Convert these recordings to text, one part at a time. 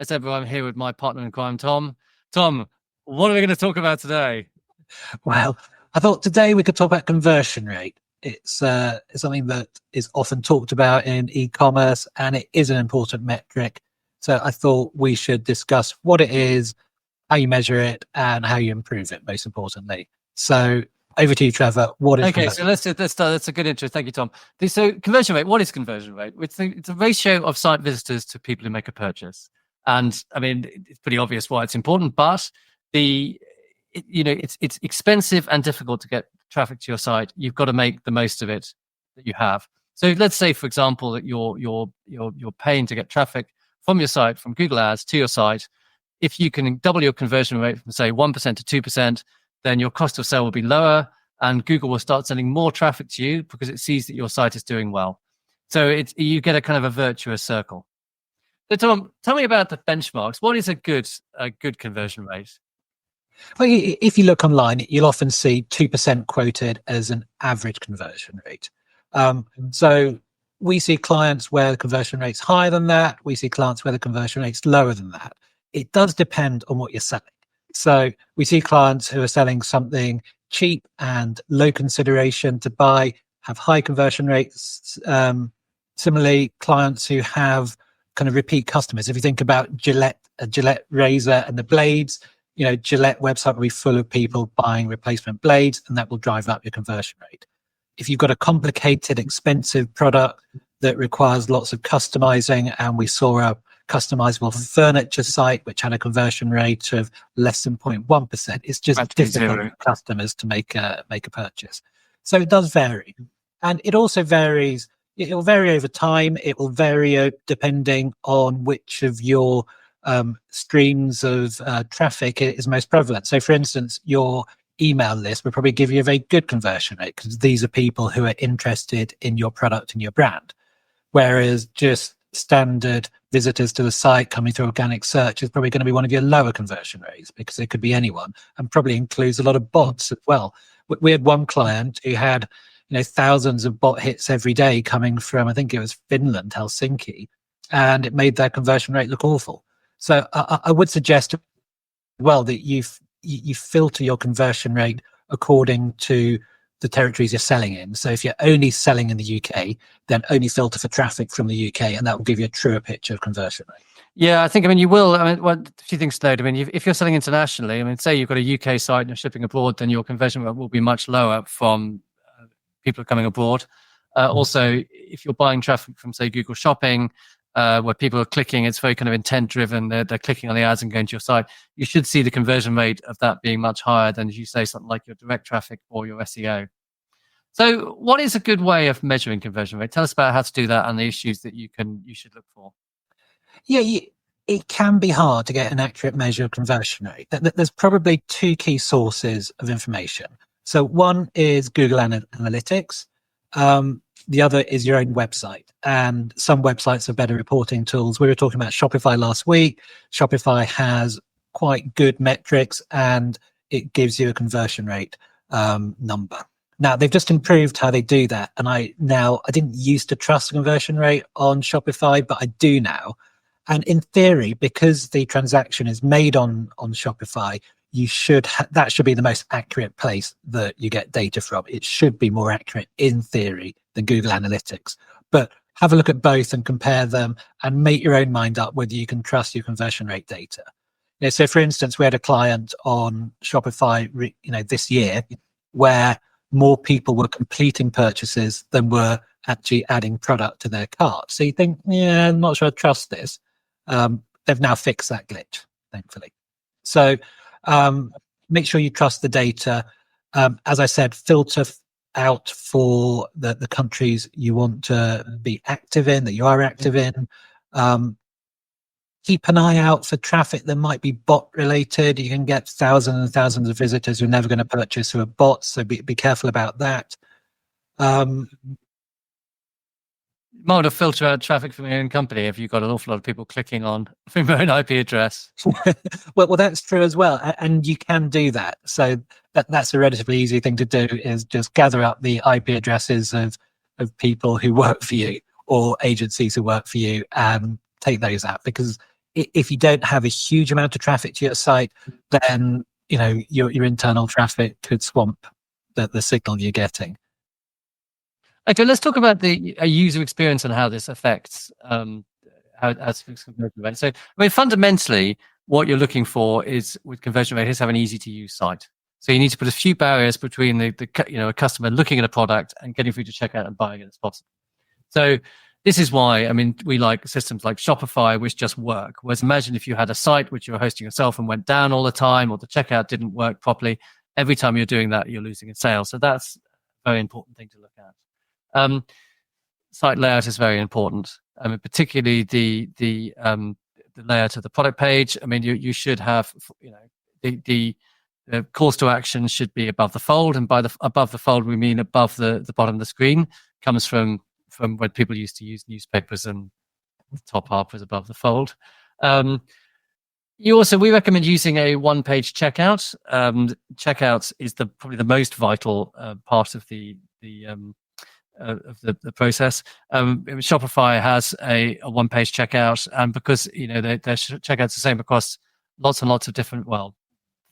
As ever, I'm here with my partner in crime, Tom. Tom, what are we going to talk about today? Well, I thought today we could talk about conversion rate. It's something that is often talked about in e-commerce, and it is an important metric. So I thought we should discuss what it is, how you measure it, and how you improve it, most importantly. So over to you, Trevor. What is Okay, so let's start. That's a good intro. Thank you, Tom. So conversion rate, what is conversion rate? It's a ratio of site visitors to people who make a purchase. And I mean, it's pretty obvious why it's important, but it's expensive and difficult to get traffic to your site. You've got to make the most of it that you have. So let's say, for example, that you're paying to get traffic from your site, from Google Ads to your site. If you can double your conversion rate from say 1% to 2%, then your cost of sale will be lower, and Google will start sending more traffic to you because it sees that your site is doing well. So you get a kind of a virtuous circle. So Tom, tell me about the benchmarks. What is a good conversion rate? Well, if you look online, you'll often see 2% quoted as an average conversion rate. So we see clients where the conversion rate's higher than that. We see clients where the conversion rate's lower than that. It does depend on what you're selling. So we see clients who are selling something cheap and low consideration to buy, have high conversion rates. Similarly, clients who have kind of repeat customers. If you think about a Gillette razor and the blades, Gillette website will be full of people buying replacement blades, and that will drive up your conversion rate. If you've got a complicated, expensive product that requires lots of customizing, and we saw a customizable furniture site which had a conversion rate of less than 0.1%, it's just difficult for customers to make a purchase. So it does vary, and it also varies. It will vary over time. It will vary depending on which of your streams of traffic is most prevalent. So, for instance, your email list will probably give you a very good conversion rate because these are people who are interested in your product and your brand. Whereas just standard visitors to the site coming through organic search is probably going to be one of your lower conversion rates because it could be anyone, and probably includes a lot of bots as well. We had one client who had thousands of bot hits every day coming from, I think it was Finland, Helsinki, and it made their conversion rate look awful. So I would suggest, well, that you filter your conversion rate according to the territories you're selling in. So if you're only selling in the UK, then only filter for traffic from the UK, and that will give you a truer picture of conversion rate. Yeah, you will. A few things to note. If you're selling internationally, say you've got a UK site and you're shipping abroad, then your conversion rate will be much lower from people coming abroad. Also, if you're buying traffic from, say, Google Shopping, where people are clicking, it's very kind of intent driven. They're clicking on the ads and going to your site. You should see the conversion rate of that being much higher than, as you say, something like your direct traffic or your SEO. So what is a good way of measuring conversion rate? Tell us about how to do that and the issues that you should look for. Yeah, it can be hard to get an accurate measure of conversion rate. There's probably two key sources of information. So one is Google Analytics. The other is your own website, and some websites have better reporting tools. We were talking about Shopify last week. Shopify has quite good metrics, and it gives you a conversion rate number. Now, they've just improved how they do that, and I didn't used to trust the conversion rate on Shopify, but I do now. And in theory, because the transaction is made on Shopify, that should be the most accurate place that you get data from. It should be more accurate in theory than Google Analytics. But have a look at both and compare them and make your own mind up whether you can trust your conversion rate data. So for instance, we had a client on Shopify, this year, where more people were completing purchases than were actually adding product to their cart. So you think, I'm not sure I trust this. They've now fixed that glitch, thankfully. So make sure you trust the data. As I said, filter out for the countries you want to be active in, that you are active in. Keep an eye out for traffic that might be bot related. You can get thousands and thousands of visitors who are never going to purchase who are bots, so be careful about that. Might want to filter out traffic from your own company if you've got an awful lot of people clicking on from your own IP address. well, that's true as well, and you can do that. So that's a relatively easy thing to do, is just gather up the IP addresses of people who work for you or agencies who work for you and take those out, because if you don't have a huge amount of traffic to your site, then your internal traffic could swamp the signal you're getting. Okay, let's talk about the user experience and how this affects conversion rate. So, I mean, fundamentally, what you're looking for is with conversion rate is have an easy to use site. So you need to put as few barriers between a customer looking at a product and getting through to checkout and buying it as possible. So this is why, I mean, we like systems like Shopify, which just work. Whereas imagine if you had a site which you were hosting yourself and went down all the time, or the checkout didn't work properly. Every time you're doing that, you're losing in sales. So that's a very important thing to look at. Site layout is very important. I mean, particularly the layout of the product page. I mean, you should have, the calls to action should be above the fold, and by above the fold we mean above the bottom of the screen. Comes from when people used to use newspapers, and the top half was above the fold. We recommend using a one-page checkout. Checkout is probably the most vital part of the process. Shopify has a one-page checkout, and because their checkout's the same across lots and lots of different,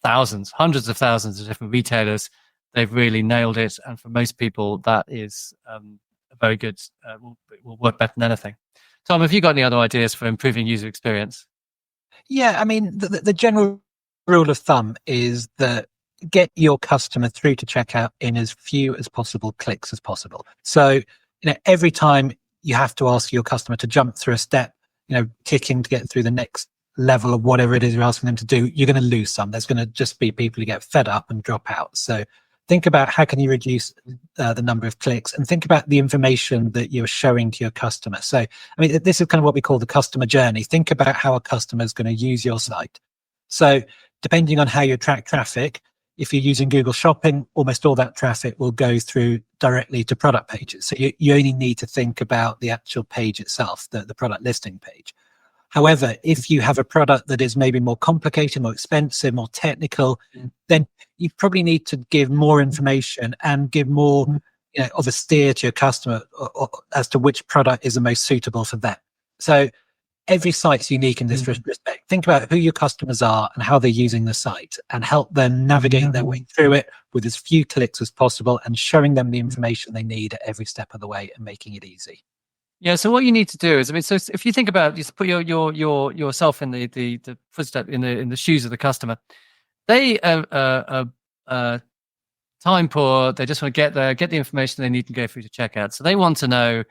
thousands, hundreds of thousands of different retailers, they've really nailed it. And for most people, that is a very good, will work better than anything. Tom, have you got any other ideas for improving user experience? Yeah, I mean, the general rule of thumb is that get your customer through to checkout in as few as possible clicks as possible. So, every time you have to ask your customer to jump through a step, clicking to get through the next level of whatever it is you're asking them to do, you're going to lose some. There's going to just be people who get fed up and drop out. So think about how can you reduce the number of clicks, and think about the information that you're showing to your customer. So, I mean, this is kind of what we call the customer journey. Think about how a customer is going to use your site. So depending on how you track traffic, if you're using Google Shopping, almost all that traffic will go through directly to product pages. So you only need to think about the actual page itself, the product listing page. However, if you have a product that is maybe more complicated, more expensive, more technical, then you probably need to give more information and give more of a steer to your customer as to which product is the most suitable for them. So every site's unique in this respect. Think about who your customers are and how they're using the site, and help them navigate their way through it with as few clicks as possible, and showing them the information they need at every step of the way and making it easy. Yeah. So what you need to do is, I mean, so if you think about, just put yourself in the footstep in the shoes of the customer. They time poor. They just want to get there, get the information they need, and go through to checkout. So they want to know,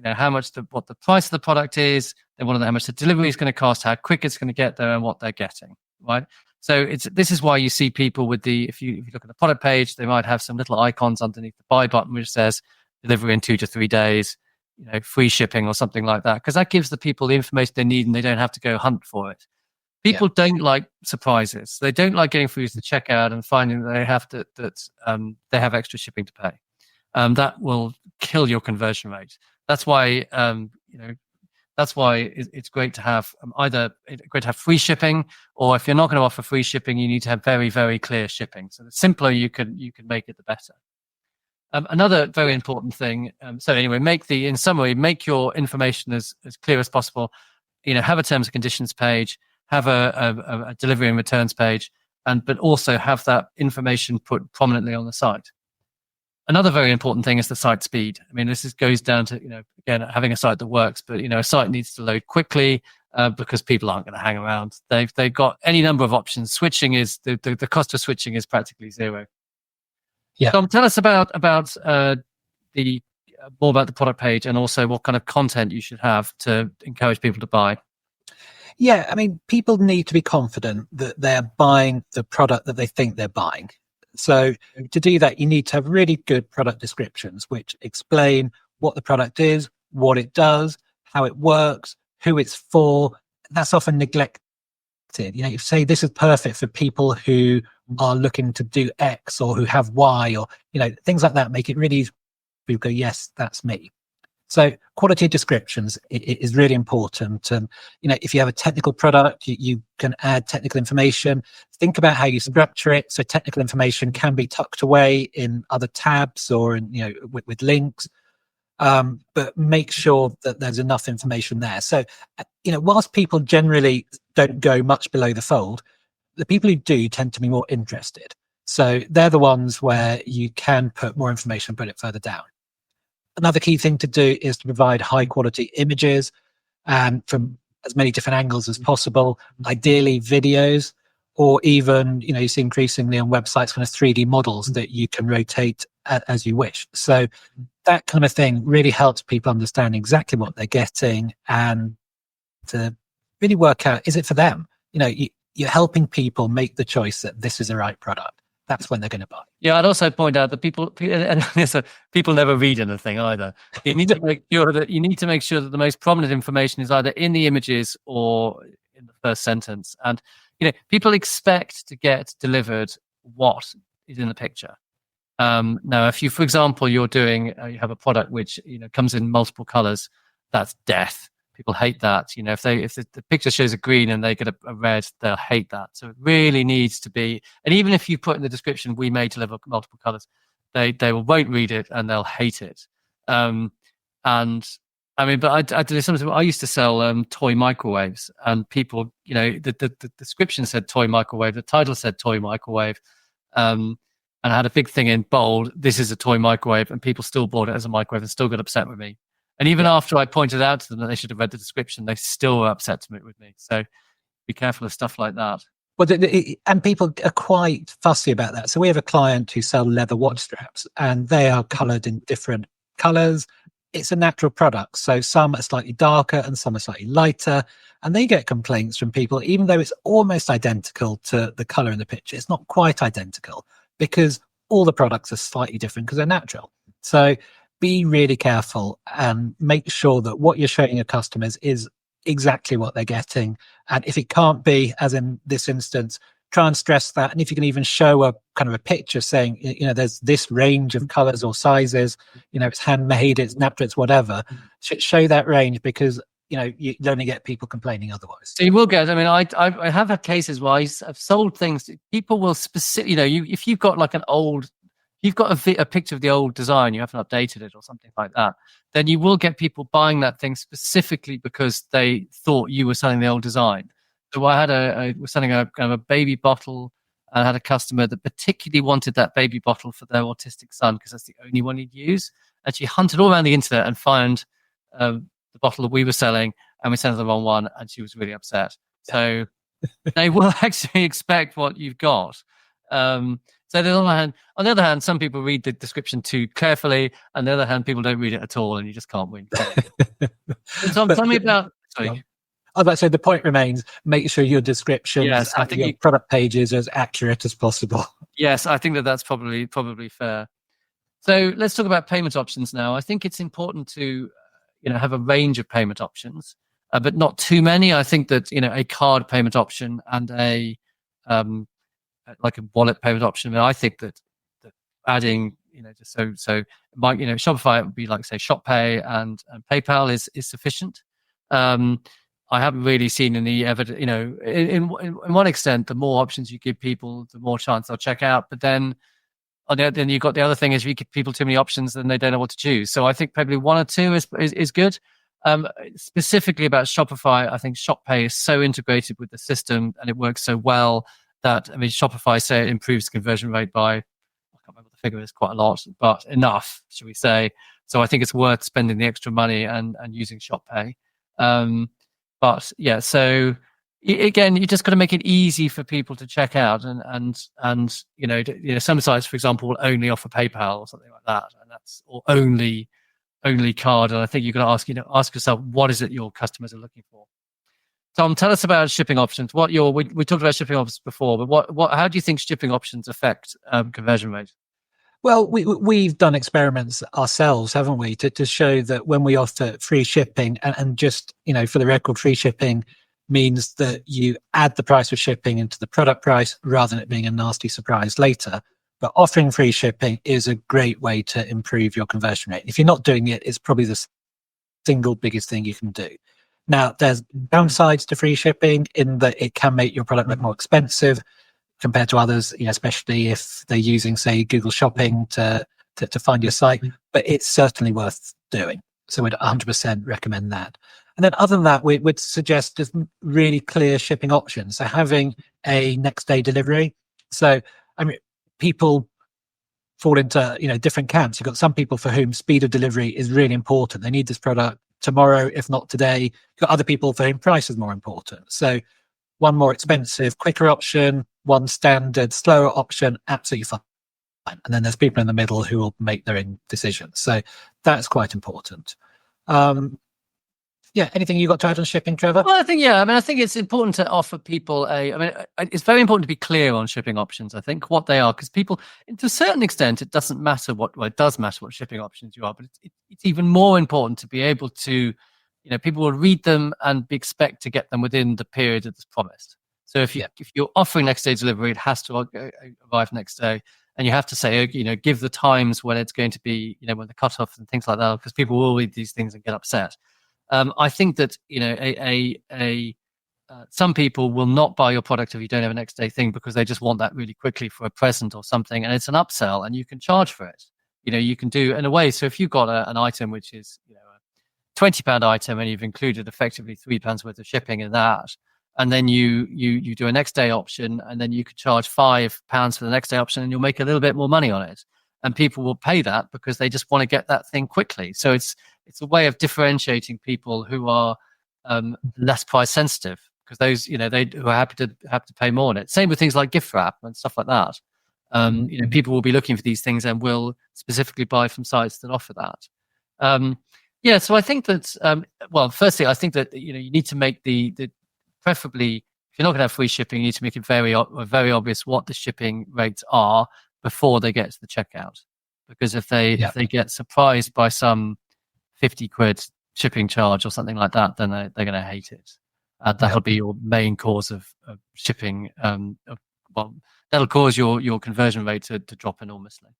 how much what the price of the product is. They want to know how much the delivery is going to cost, how quick it's going to get there, and what they're getting. Right. So this is why you see people with if you look at the product page, they might have some little icons underneath the buy button which says delivery in 2 to 3 days. Free shipping or something like that, because that gives the people the information they need and they don't have to go hunt for it. People don't like surprises. They don't like getting through to the checkout and finding that they have extra shipping to pay. That will kill your conversion rate. That's why it's great to have great to have free shipping, or if you're not going to offer free shipping, you need to have very, very clear shipping. So the simpler you can make it, the better. Another very important thing. So anyway, make your information as clear as possible. Have a terms and conditions page, have a delivery and returns page, but also have that information put prominently on the site. Another very important thing is the site speed. I mean, goes down to again having a site that works, but a site needs to load quickly because people aren't going to hang around. They've got any number of options. Switching is the cost of switching is practically zero. Yeah. Tom, tell us about more about the product page, and also what kind of content you should have to encourage people to buy. Yeah, I mean, people need to be confident that they're buying the product that they think they're buying. So to do that, you need to have really good product descriptions which explain what the product is, what it does, how it works, who it's for. That's often neglected. You say this is perfect for people who are looking to do X, or who have Y, or things like that. Make it really easy for people to go, yes, that's me. So quality descriptions is really important. If you have a technical product, you can add technical information. Think about how you structure it. So technical information can be tucked away in other tabs, or with links. but make sure that there's enough information there. So, whilst people generally don't go much below the fold, the people who do tend to be more interested. So they're the ones where you can put more information, put it further down. Another key thing to do is to provide high quality images from as many different angles as possible, ideally videos, or even, you see increasingly on websites kind of 3D models that you can rotate as you wish. So that kind of thing really helps people understand exactly what they're getting and to really work out, is it for them? You're helping people make the choice that this is the right product. That's when they're going to buy. Yeah, I'd also point out that people never read anything either. You need to make sure that the most prominent information is either in the images or in the first sentence. And people expect to get delivered what is in the picture. Now, if you, for example, you have a product which comes in multiple colors, that's death. People hate that. If the picture shows a green and they get a red, they'll hate that. So it really needs to be. And even if you put in the description, "We may deliver multiple colors," they won't read it and they'll hate it. And I mean, but I used to sell toy microwaves, and people, the description said toy microwave, the title said toy microwave, and I had a big thing in bold, "This is a toy microwave," and people still bought it as a microwave and still got upset with me. And even after I pointed out to them that they should have read the description, they still were upset with me. So be careful of stuff like that. Well, and people are quite fussy about that. So we have a client who sell leather watch straps, and they are coloured in different colours. It's a natural product. So some are slightly darker and some are slightly lighter. And they get complaints from people, even though it's almost identical to the colour in the picture. It's not quite identical because all the products are slightly different because they're natural. So be really careful and make sure that what you're showing your customers is exactly what they're getting. And if it can't be, as in this instance, try and stress that. And if you can even show a kind of a picture saying, there's this range of colors or sizes, it's handmade, it's natural, it's whatever, show that range, because you only get people complaining otherwise. So you will get, I have had cases where I've sold things, people will if you've got like you've got a picture of the old design, you haven't updated it or something like that, then you will get people buying that thing specifically because they thought you were selling the old design. So I was selling a kind of a baby bottle, and I had a customer that particularly wanted that baby bottle for their autistic son because that's the only one he'd use. And she hunted all around the internet and found the bottle that we were selling, and we sent her the wrong one, and she was really upset. So they will actually expect what you've got. So on the other hand, some people read the description too carefully, and on the other hand, people don't read it at all, and you just can't win. So tell me about. Sorry. I was about to say, the point remains: make sure your descriptions, I think your product pages are as accurate as possible. Yes, I think that's probably fair. So let's talk about payment options now. I think it's important to have a range of payment options, but not too many. I think that a card payment option and a like a wallet payment option. I think that adding, so Shopify would be like, say, Shop Pay and PayPal is sufficient. I haven't really seen any evidence, in one extent, the more options you give people, the more chance they'll check out. But then you've got the other thing is, if you give people too many options, then they don't know what to choose. So I think probably one or two is good. Specifically about Shopify, I think Shop Pay is so integrated with the system and it works so well that, Shopify say it improves the conversion rate by, I can't remember the figure is, quite a lot, but enough, should we say. So I think it's worth spending the extra money and using Shop Pay. But yeah, so again, you just got to make it easy for people to check out, and some sites, for example, will only offer PayPal or something like that, and that's or only card. And I think you've got to ask yourself, what is it your customers are looking for? Tom, tell us about shipping options. We talked about shipping options before, but how do you think shipping options affect conversion rate? Well, we've done experiments ourselves, haven't we, to show that when we offer free shipping, and just, for the record, free shipping means that you add the price of shipping into the product price rather than it being a nasty surprise later. But offering free shipping is a great way to improve your conversion rate. If you're not doing it, it's probably the single biggest thing you can do. Now, there's downsides to free shipping in that it can make your product look more expensive compared to others, especially if they're using, say, Google Shopping to find your site. But it's certainly worth doing. So we'd 100% recommend that. And then other than that, we would suggest just really clear shipping options. So having a next day delivery. So, I mean, people fall into, different camps. You've got some people for whom speed of delivery is really important. They need this product tomorrow, if not today. You've got other people for whom price is more important. So one more expensive, quicker option, one standard, slower option, absolutely fine. And then there's people in the middle who will make their own decisions. So that's quite important. Yeah, anything you got to add on shipping, Trevor? Well, I think it's important to offer people it's very important to be clear on shipping options, I think, what they are, because people, to a certain extent, it doesn't matter it does matter what shipping options you are, but it's even more important to be able to, people will read them and expect to get them within the period that's promised. So if you're offering next day delivery, it has to arrive next day. And you have to say, give the times when it's going to be, when the cutoff and things like that, because people will read these things and get upset. I think that some people will not buy your product if you don't have a next day thing, because they just want that really quickly for a present or something, and it's an upsell, and you can charge for it. You can do in a way. So if you've got an item which is a £20 item, and you've included effectively £3 worth of shipping in that, and then you do a next day option, and then you could charge £5 for the next day option, and you'll make a little bit more money on it. And people will pay that because they just want to get that thing quickly. So it's a way of differentiating people who are less price sensitive, because those, who are happy to pay more on it. Same with things like gift wrap and stuff like that. People will be looking for these things and will specifically buy from sites that offer that. So I think that, firstly, I think that, you need to make the preferably, if you're not going to have free shipping, you need to make it very obvious what the shipping rates are before they get to the checkout. Because if they get surprised by some 50 quid shipping charge or something like that, then they're going to hate it. That'll be your main cause of shipping. That'll cause your conversion rate to drop enormously.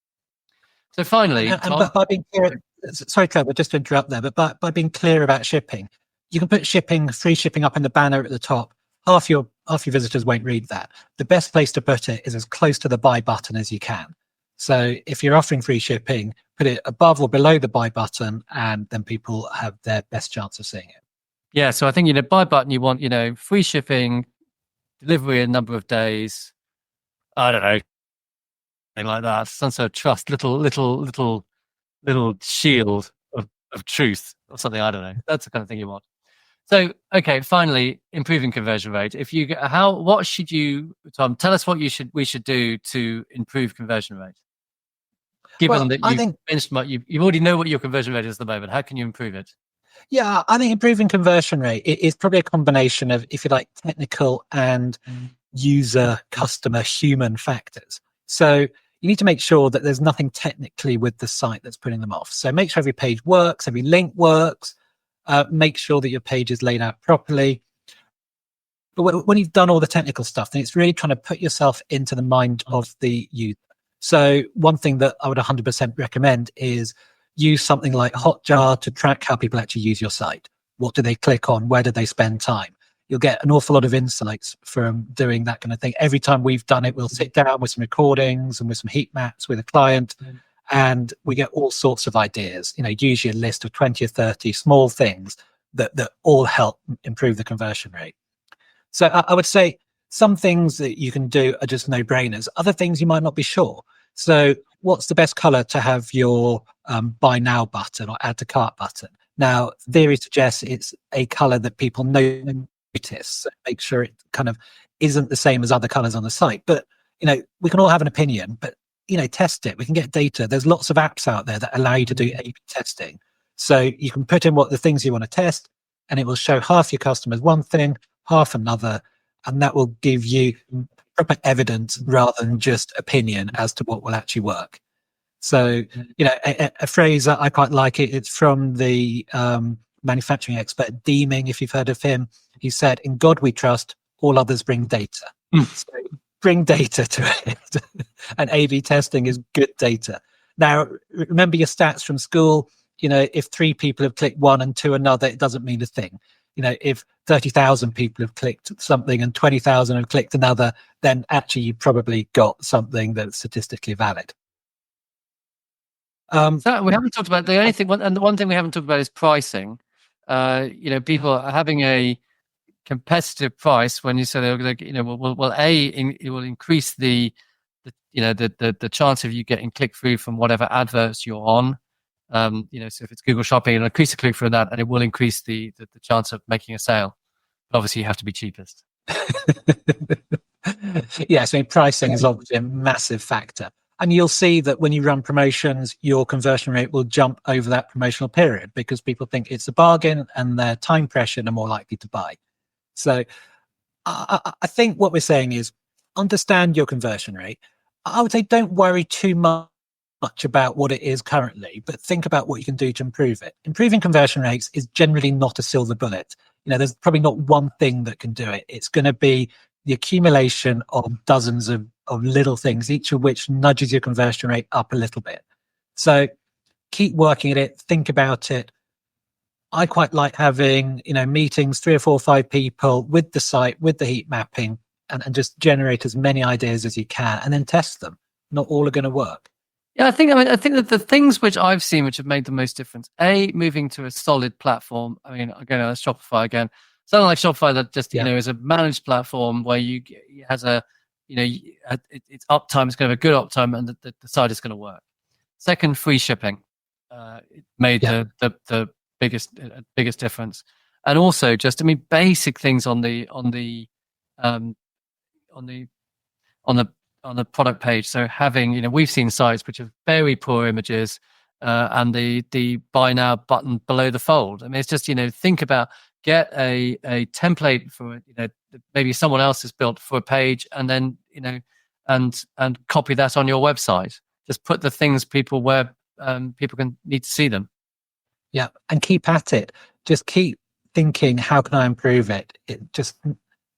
So finally, and by being clear, sorry, Trevor, just to interrupt there, but by being clear about shipping, you can put free shipping up in the banner at the top. Half your visitors won't read that. The best place to put it is as close to the buy button as you can. So if you're offering free shipping, put it above or below the buy button, and then people have their best chance of seeing it. Yeah, so I think, buy button, you want, free shipping, delivery in a number of days. I don't know, something like that. Some sort of trust, little shield of truth or something. I don't know. That's the kind of thing you want. So, okay, finally, improving conversion rate. What should you, Tom, tell us what we should do to improve conversion rate? Given that you already know what your conversion rate is at the moment, how can you improve it? Yeah, I think improving conversion rate is probably a combination of, if you like, technical and user, customer, human factors. So you need to make sure that there's nothing technically with the site that's putting them off. So make sure every page works, every link works. Make sure that your page is laid out properly. But when you've done all the technical stuff, then it's really trying to put yourself into the mind of the user. So one thing that I would 100% recommend is use something like Hotjar to track how people actually use your site. What do they click on? Where do they spend time? You'll get an awful lot of insights from doing that kind of thing. Every time we've done it, we'll sit down with some recordings and with some heat maps with a client, and we get all sorts of ideas. Usually a list of 20 or 30 small things that all help improve the conversion rate. So I would say some things that you can do are just no-brainers. Other things you might not be sure. So what's the best color to have your buy now button or add to cart button? Now, theory suggests it's a color that people notice. So make sure it kind of isn't the same as other colors on the site. But, we can all have an opinion, but, test it. We can get data. There's lots of apps out there that allow you to do A/B testing. So you can put in what the things you want to test, and it will show half your customers one thing, half another, and that will give you proper evidence rather than just opinion as to what will actually work. So, a phrase that I quite like, it's from the manufacturing expert Deeming, if you've heard of him. He said, "In God we trust, all others bring data." So bring data to it. And A/B testing is good data. Now, remember your stats from school. If 3 people have clicked one and 2 another, it doesn't mean a thing. If 30,000 people have clicked something and 20,000 have clicked another, then actually you probably got something that's statistically valid. So we haven't talked about the only thing, and the one thing we haven't talked about is pricing. People are having a competitive price when you say they're like, it will increase the chance of you getting click through from whatever adverts you're on. So if it's Google Shopping, it'll increase the click through that, and it will increase the chance of making a sale. But obviously, you have to be cheapest. Yes, I mean, pricing is obviously a massive factor. And you'll see that when you run promotions, your conversion rate will jump over that promotional period because people think it's a bargain and they're time pressured and more likely to buy. So I think what we're saying is understand your conversion rate. I would say don't worry too much about what it is currently, but think about what you can do to improve it. Improving conversion rates is generally not a silver bullet. There's probably not one thing that can do it. It's going to be the accumulation of dozens of little things, each of which nudges your conversion rate up a little bit. So keep working at it, think about it. I quite like having, meetings, 3 or 4 or 5 people with the site, with the heat mapping, and just generate as many ideas as you can and then test them. Not all are going to work. Yeah, I think that the things which I've seen which have made the most difference, moving to a solid platform. I mean, again, Shopify again. Something like Shopify that just is a managed platform where it has its uptime is going to have a good uptime, and the site is going to work. Second, free shipping. It made the biggest difference, and also just basic things on the product page. So having we've seen sites which have very poor images, and the buy now button below the fold. I mean, it's just think about. Get a template for maybe someone else has built for a page, and then and copy that on your website. Just put the things people where people can need to see them. Yeah, and keep at it. Just keep thinking, how can I improve it? It just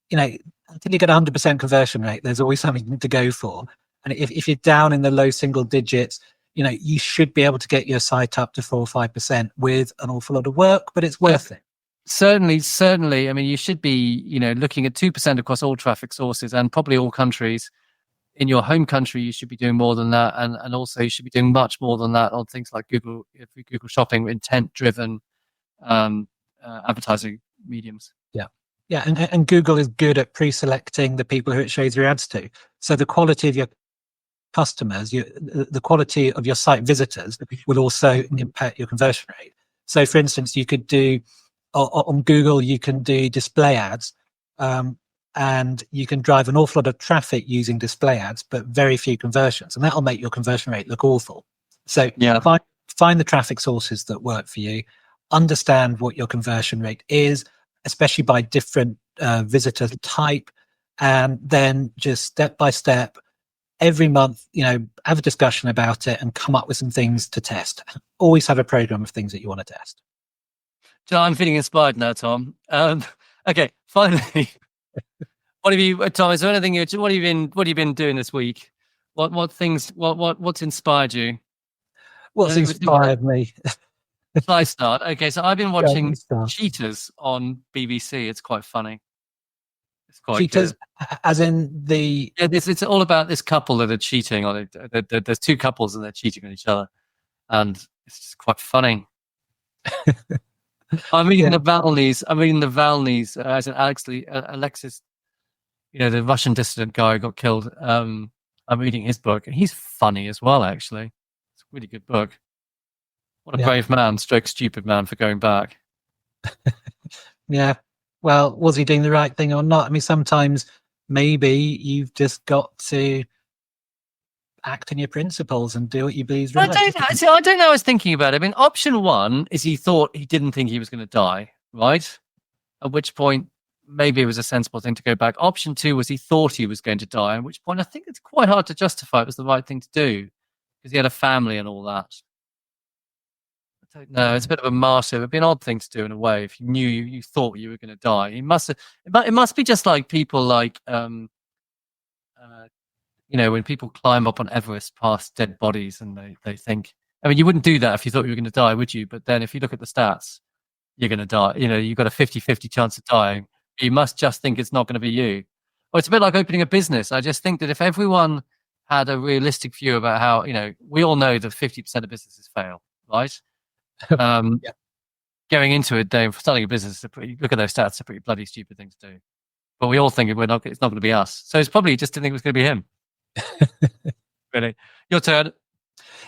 until you get 100% conversion rate, there's always something to go for. And if you're down in the low single digits, you should be able to get your site up to 4 or 5% with an awful lot of work, but it's worth it. Certainly. I mean, you should be, looking at 2% across all traffic sources and probably all countries. In your home country, you should be doing more than that, and also you should be doing much more than that on things like Google Shopping, intent-driven advertising mediums. Yeah, and Google is good at pre-selecting the people who it shows your ads to. So the quality of your customers, the quality of your site visitors will also impact your conversion rate. So, for instance, you could do on Google, you can do display ads, and you can drive an awful lot of traffic using display ads, but very few conversions, and that'll make your conversion rate look awful. So find the traffic sources that work for you, understand what your conversion rate is, especially by different visitor type, and then just step by step, every month, have a discussion about it and come up with some things to test. Always have a program of things that you want to test. I'm feeling inspired now, Tom. Okay, finally, Tom? Is there anything what have you been doing this week? What's inspired you? What's inspired me? Shall I start? Okay, so I've been watching Cheaters on BBC. It's quite funny. It's quite Cheaters, good. as in the it's all about this couple that are cheating on it. There's 2 couples and they're cheating on each other, and it's just quite funny. I'm reading the Navalny's, as in Alexis, the Russian dissident guy who got killed. I'm reading his book, and he's funny as well, actually. It's a really good book. What a brave man, stroke stupid man, for going back. Yeah. Well, was he doing the right thing or not? I mean, sometimes maybe you've just got to act on your principles and do what you believe is right. I don't know. I was thinking about it. I mean, option 1 is he didn't think he was going to die, right? At which point, maybe it was a sensible thing to go back. Option 2 was he thought he was going to die, at which point I think it's quite hard to justify it was the right thing to do because he had a family and all that. I don't know. It's a bit of a martyr. It'd be an odd thing to do in a way if you knew you thought you were going to die. He must have. It must be just like people like when people climb up on Everest past dead bodies and they think, I mean, you wouldn't do that if you thought you were going to die, would you? But then if you look at the stats, you're going to die. You've got a 50-50 chance of dying. You must just think it's not going to be you. Or it's a bit like opening a business. I just think that if everyone had a realistic view about how, we all know that 50% of businesses fail, right? Yeah. Going into it, Dave, starting a business, look at those stats, it's a pretty bloody stupid thing to do. But we all think it's not going to be us. So it's probably just didn't think it was going to be him. Really. Your turn.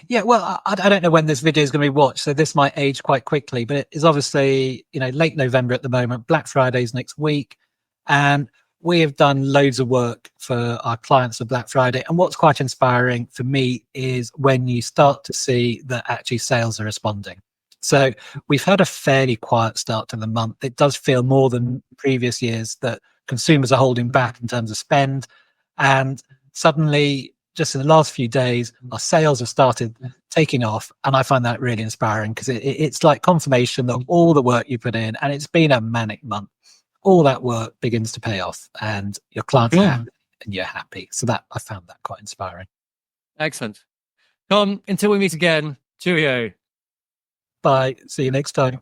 Yeah, well, I don't know when this video is going to be watched, so this might age quite quickly, but it is obviously, late November at the moment. Black Friday's next week, and we have done loads of work for our clients for Black Friday. And what's quite inspiring for me is when you start to see that actually sales are responding. So we've had a fairly quiet start to the month. It does feel more than previous years that consumers are holding back in terms of spend, and suddenly, just in the last few days, our sales have started taking off. And I find that really inspiring because it's like confirmation that all the work you put in, and it's been a manic month, all that work begins to pay off, and your clients are happy and you're happy. So that I found that quite inspiring. Excellent. Tom, until we meet again, cheerio. Bye. See you next time.